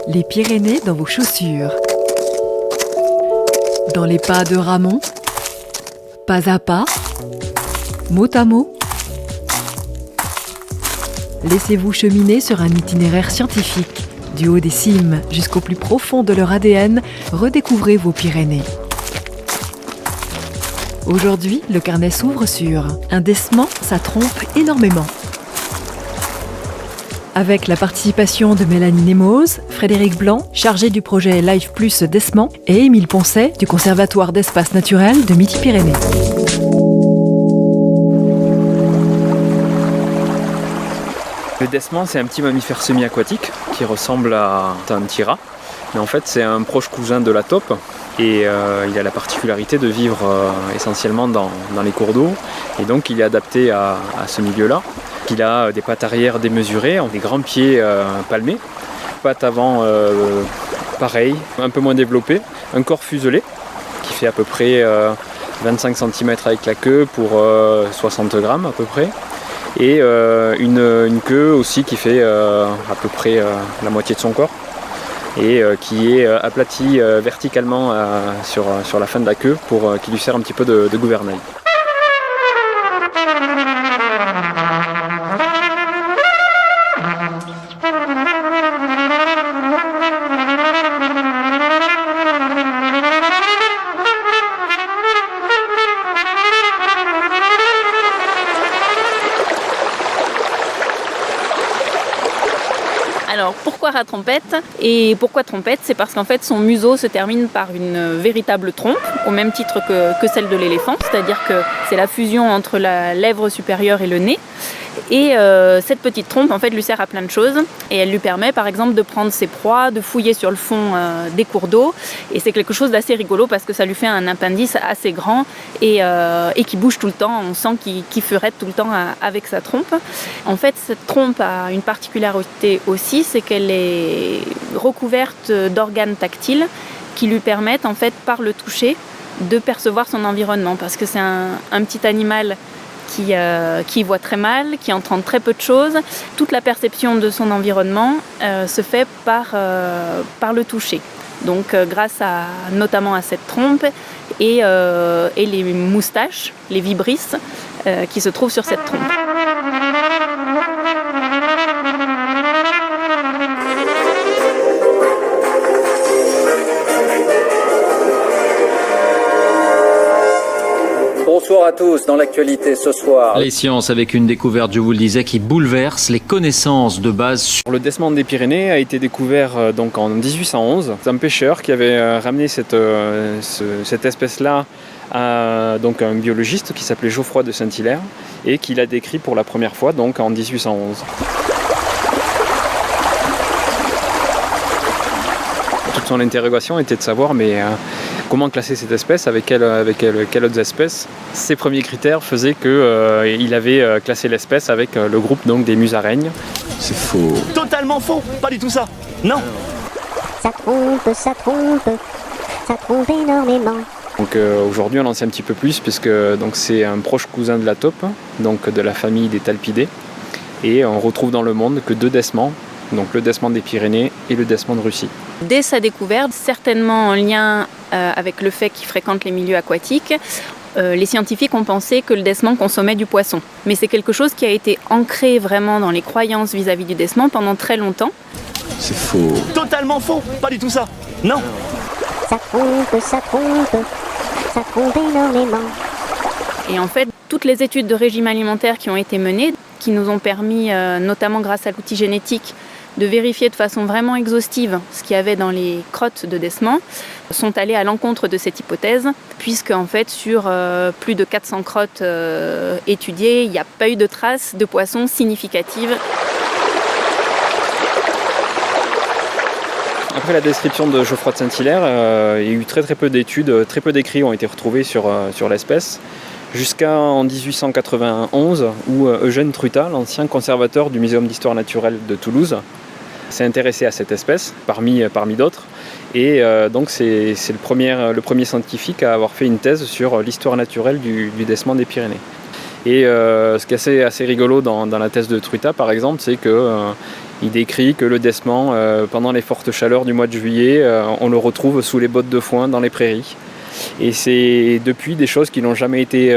Les Pyrénées dans vos chaussures. Dans les pas de Ramon, pas à pas, mot à mot. Laissez-vous cheminer sur un itinéraire scientifique. Du haut des cimes jusqu'au plus profond de leur ADN, redécouvrez vos Pyrénées. Aujourd'hui, le carnet s'ouvre sur un décement, ça trompe énormément. Avec la participation de Mélanie Nemoz, Frédéric Blanc, chargé du projet Life Plus Décement, et Émile Poncet, du Conservatoire d'espaces naturels de Midi-Pyrénées. Le décement, c'est un petit mammifère semi-aquatique qui ressemble à un petit rat. Mais en fait, c'est un proche cousin de la taupe. Et il a la particularité de vivre essentiellement dans les cours d'eau. Et donc, il est adapté à ce milieu-là. Il a des pattes arrière démesurées, des grands pieds palmés, pattes avant pareil, un peu moins développées, un corps fuselé qui fait à peu près 25 cm avec la queue pour 60 grammes à peu près, et une queue aussi qui fait à peu près la moitié de son corps et qui est aplatie verticalement sur la fin de la queue pour qui lui sert un petit peu de gouvernail. Alors pourquoi rat trompette? Et pourquoi trompette? C'est parce qu'en fait son museau se termine par une véritable trompe, au même titre que celle de l'éléphant, c'est-à-dire que c'est la fusion entre la lèvre supérieure et le nez. Et cette petite trompe en fait lui sert à plein de choses et elle lui permet par exemple de prendre ses proies, de fouiller sur le fond des cours d'eau, et c'est quelque chose d'assez rigolo parce que ça lui fait un appendice assez grand et qui bouge tout le temps. On sent qu'il furette tout le temps avec sa trompe. En fait, cette trompe a une particularité aussi, c'est qu'elle est recouverte d'organes tactiles qui lui permettent en fait par le toucher de percevoir son environnement, parce que c'est un petit animal qui voit très mal, qui entend très peu de choses. Toute la perception de son environnement se fait par le toucher. Donc grâce notamment à cette trompe et les moustaches, les vibrisses qui se trouvent sur cette trompe. Bonsoir à tous, dans l'actualité ce soir. Les sciences avec une découverte, je vous le disais, qui bouleverse les connaissances de base. Le décement des Pyrénées a été découvert donc en 1811. C'est un pêcheur qui avait ramené cette espèce-là à donc un biologiste qui s'appelait Geoffroy de Saint-Hilaire et qui l'a décrit pour la première fois donc en 1811. Toute son interrogation était de savoir comment classer cette espèce, avec quelle autre espèce. Ses premiers critères faisaient qu'il avait classé l'espèce avec le groupe donc, des musaraignes. C'est faux. Totalement faux, pas du tout ça. Non. Ça trompe énormément. Donc aujourd'hui on en sait un petit peu plus puisque donc, c'est un proche cousin de la taupe, donc de la famille des Talpidés. Et on retrouve dans le monde que deux décements, donc le décement des Pyrénées et le décement de Russie. Dès sa découverte, certainement en lien avec le fait qu'il fréquente les milieux aquatiques, les scientifiques ont pensé que le décement consommait du poisson. Mais c'est quelque chose qui a été ancré vraiment dans les croyances vis-à-vis du décement pendant très longtemps. C'est faux. Totalement faux, pas du tout ça. Non. Ça trompe énormément. Et en fait, toutes les études de régime alimentaire qui ont été menées, qui nous ont permis, notamment grâce à l'outil génétique, de vérifier de façon vraiment exhaustive ce qu'il y avait dans les crottes de décement, sont allées à l'encontre de cette hypothèse, puisque en fait sur plus de 400 crottes étudiées, il n'y a pas eu de traces de poissons significatives. Après la description de Geoffroy de Saint-Hilaire, il y a eu très peu d'études, très peu d'écrits ont été retrouvés sur l'espèce, jusqu'en 1891 où Eugène Trutat, l'ancien conservateur du Muséum d'histoire naturelle de Toulouse, s'est intéressé à cette espèce parmi d'autres, et donc c'est le premier scientifique à avoir fait une thèse sur l'histoire naturelle du décement des Pyrénées. Et ce qui est assez rigolo dans la thèse de Trutat par exemple, c'est que Il décrit que le desman, pendant les fortes chaleurs du mois de juillet, on le retrouve sous les bottes de foin dans les prairies. Et c'est depuis des choses qui n'ont jamais été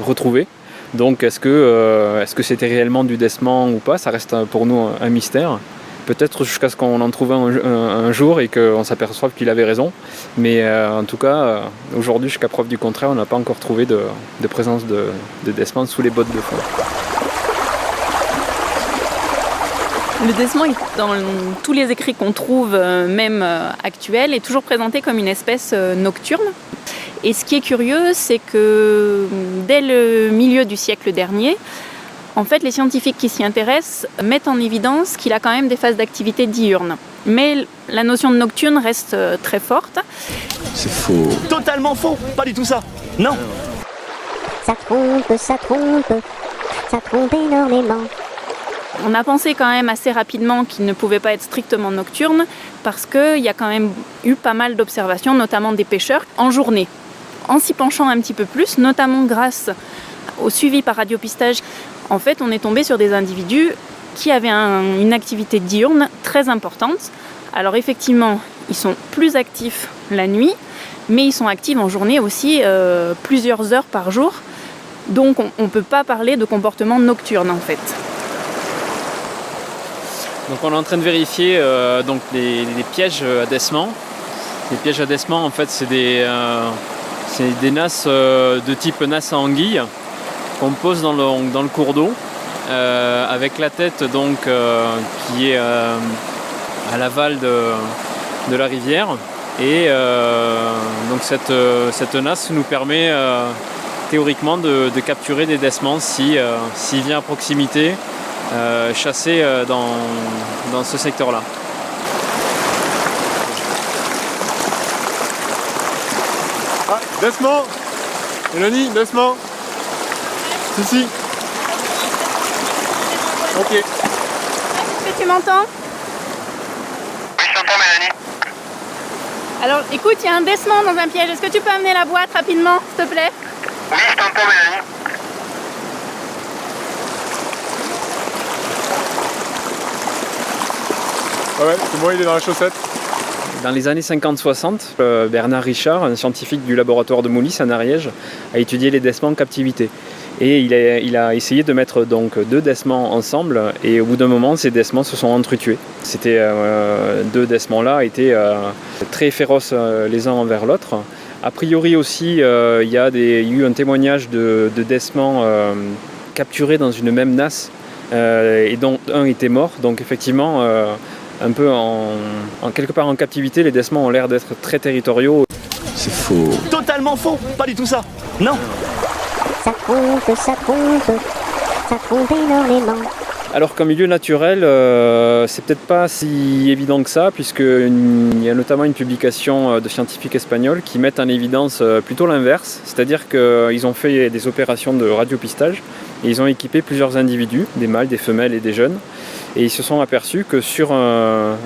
retrouvées. Donc est-ce que c'était réellement du desman ou pas? Ça reste pour nous un mystère. Peut-être jusqu'à ce qu'on en trouve un jour et qu'on s'aperçoive qu'il avait raison. Mais en tout cas, aujourd'hui, jusqu'à preuve du contraire, on n'a pas encore trouvé de présence de desman sous les bottes de foin. Le desman, dans tous les écrits qu'on trouve, même actuels, est toujours présenté comme une espèce nocturne. Et ce qui est curieux, c'est que dès le milieu du siècle dernier, en fait, les scientifiques qui s'y intéressent mettent en évidence qu'il a quand même des phases d'activité diurne. Mais la notion de nocturne reste très forte. C'est faux. Totalement faux. Pas du tout ça. Non. Ça trompe, ça trompe, ça trompe énormément. On a pensé quand même assez rapidement qu'il ne pouvait pas être strictement nocturne parce qu'il y a quand même eu pas mal d'observations, notamment des pêcheurs, en journée. En s'y penchant un petit peu plus, notamment grâce au suivi par radiopistage, en fait, on est tombé sur des individus qui avaient une activité diurne très importante. Alors effectivement, ils sont plus actifs la nuit, mais ils sont actifs en journée aussi plusieurs heures par jour. Donc on ne peut pas parler de comportement nocturne en fait. Donc on est en train de vérifier donc les pièges à desman. Les pièges à desman, en fait, c'est des nasses de type nasse à anguille qu'on pose dans le cours d'eau avec la tête donc qui est à l'aval de la rivière. Et donc cette nasse nous permet théoriquement de capturer des desmans s'il vient à proximité. Chassé dans ce secteur-là. Ah, desman! Mélanie, desman! Si. Ok. Est-ce que tu m'entends? Oui, je t'entends, Mélanie. Alors écoute, il y a un desman dans un piège. Est-ce que tu peux amener la boîte rapidement, s'il te plaît? Oui, je t'entends, Mélanie. Ah ouais, c'est bon, il est dans la chaussette. Dans les années 50-60, Bernard Richard, un scientifique du laboratoire de Moulis en Ariège, a étudié les desmans en captivité. Et il a essayé de mettre donc 2 desmans ensemble, et au bout d'un moment, ces desmans se sont entretués. C'était 2 desmans-là étaient très féroces les uns envers l'autre. A priori aussi, il y a eu un témoignage de desmans capturés dans une même nasse, et dont un était mort. Donc effectivement, un peu quelque part en captivité, les desmans ont l'air d'être très territoriaux. C'est faux. Totalement faux. Pas du tout ça. Non. Ça trompe, ça trompe, ça trompe énormément. Alors qu'en milieu naturel, c'est peut-être pas si évident que ça, puisqu'il y a notamment une publication de scientifiques espagnols qui mettent en évidence plutôt l'inverse, c'est-à-dire qu'ils ont fait des opérations de radiopistage et ils ont équipé plusieurs individus, des mâles, des femelles et des jeunes, et ils se sont aperçus que sur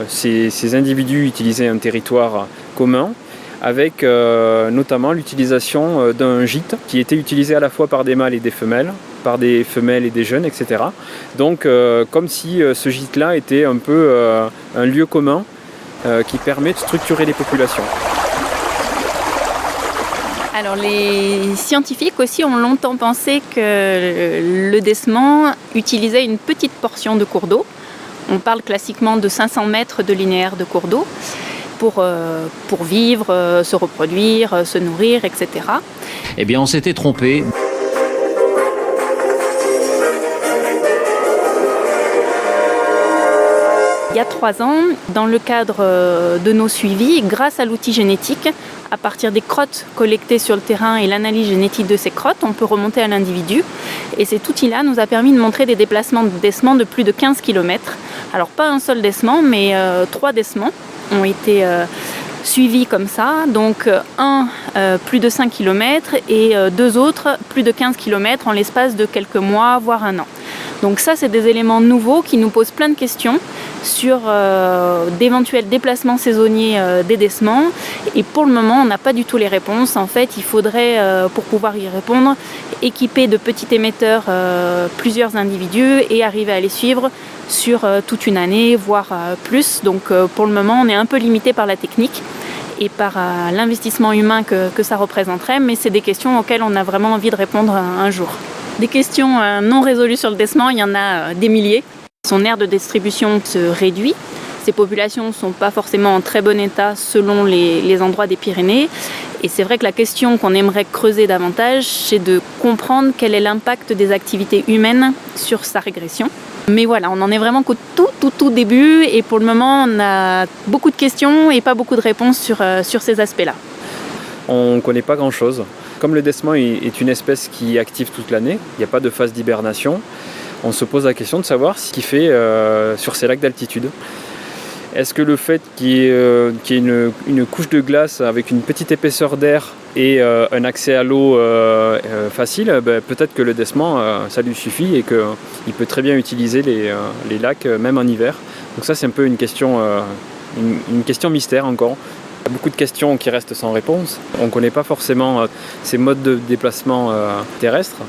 ces individus utilisaient un territoire commun, avec notamment l'utilisation d'un gîte qui était utilisé à la fois par des mâles et des femelles et des jeunes, etc. Donc comme si ce gîte-là était un peu un lieu commun qui permet de structurer les populations. Alors les scientifiques aussi ont longtemps pensé que le desman utilisait une petite portion de cours d'eau. On parle classiquement de 500 mètres de linéaire de cours d'eau. Pour vivre, se reproduire, se nourrir, etc. Eh bien, on s'était trompé. Il y a 3 ans, dans le cadre de nos suivis, grâce à l'outil génétique, à partir des crottes collectées sur le terrain et l'analyse génétique de ces crottes, on peut remonter à l'individu. Et cet outil-là nous a permis de montrer des déplacements de desmans de plus de 15 km. Alors pas un seul desman, mais 3 desmans ont été suivis comme ça, donc un plus de 5 km et 2 autres plus de 15 km en l'espace de quelques mois, voire un an. Donc ça, c'est des éléments nouveaux qui nous posent plein de questions sur d'éventuels déplacements saisonniers des desmans. Et pour le moment, on n'a pas du tout les réponses. En fait, il faudrait, pour pouvoir y répondre, équiper de petits émetteurs plusieurs individus et arriver à les suivre sur toute une année, voire plus. Donc pour le moment, on est un peu limité par la technique et par l'investissement humain que ça représenterait, mais c'est des questions auxquelles on a vraiment envie de répondre un jour. Des questions non résolues sur le desman, il y en a des milliers. Son aire de distribution se réduit. Ces populations ne sont pas forcément en très bon état selon les endroits des Pyrénées. Et c'est vrai que la question qu'on aimerait creuser davantage, c'est de comprendre quel est l'impact des activités humaines sur sa régression. Mais voilà, on en est vraiment qu'au tout début et pour le moment, on a beaucoup de questions et pas beaucoup de réponses sur ces aspects-là. On ne connaît pas grand-chose. Comme le desman est une espèce qui est active toute l'année, il n'y a pas de phase d'hibernation, on se pose la question de savoir ce qu'il fait sur ces lacs d'altitude. Est-ce que le fait qu'il y ait une couche de glace avec une petite épaisseur d'air et un accès à l'eau facile, peut-être que le desman, ça lui suffit et qu'il peut très bien utiliser les lacs, même en hiver. Donc ça, c'est un peu une question mystère encore. Il y a beaucoup de questions qui restent sans réponse. On ne connaît pas forcément ces modes de déplacement terrestres.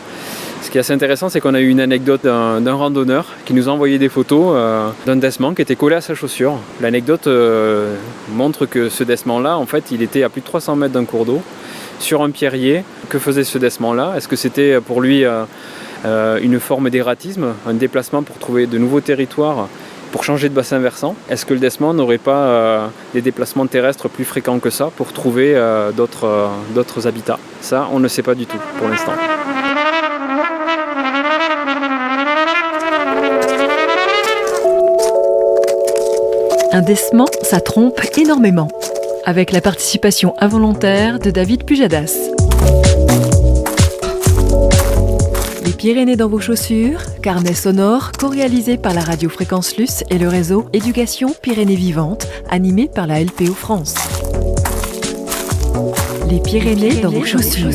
Ce qui est assez intéressant, c'est qu'on a eu une anecdote d'un randonneur qui nous a envoyé des photos d'un desman qui était collé à sa chaussure. L'anecdote montre que ce desman-là, en fait, il était à plus de 300 mètres d'un cours d'eau, sur un pierrier. Que faisait ce desman-là? Est-ce que c'était pour lui une forme d'ératisme, un déplacement pour trouver de nouveaux territoires, pour changer de bassin versant? Est-ce que le desman n'aurait pas des déplacements terrestres plus fréquents que ça pour trouver d'autres habitats? Ça, on ne sait pas du tout pour l'instant. Un desman, ça trompe énormément. Avec la participation involontaire de David Pujadas. Les Pyrénées dans vos chaussures, carnet sonore co-réalisé par la radio Fréquence Luce et le réseau Éducation Pyrénées Vivantes, animé par la LPO France. Les Pyrénées dans vos chaussures.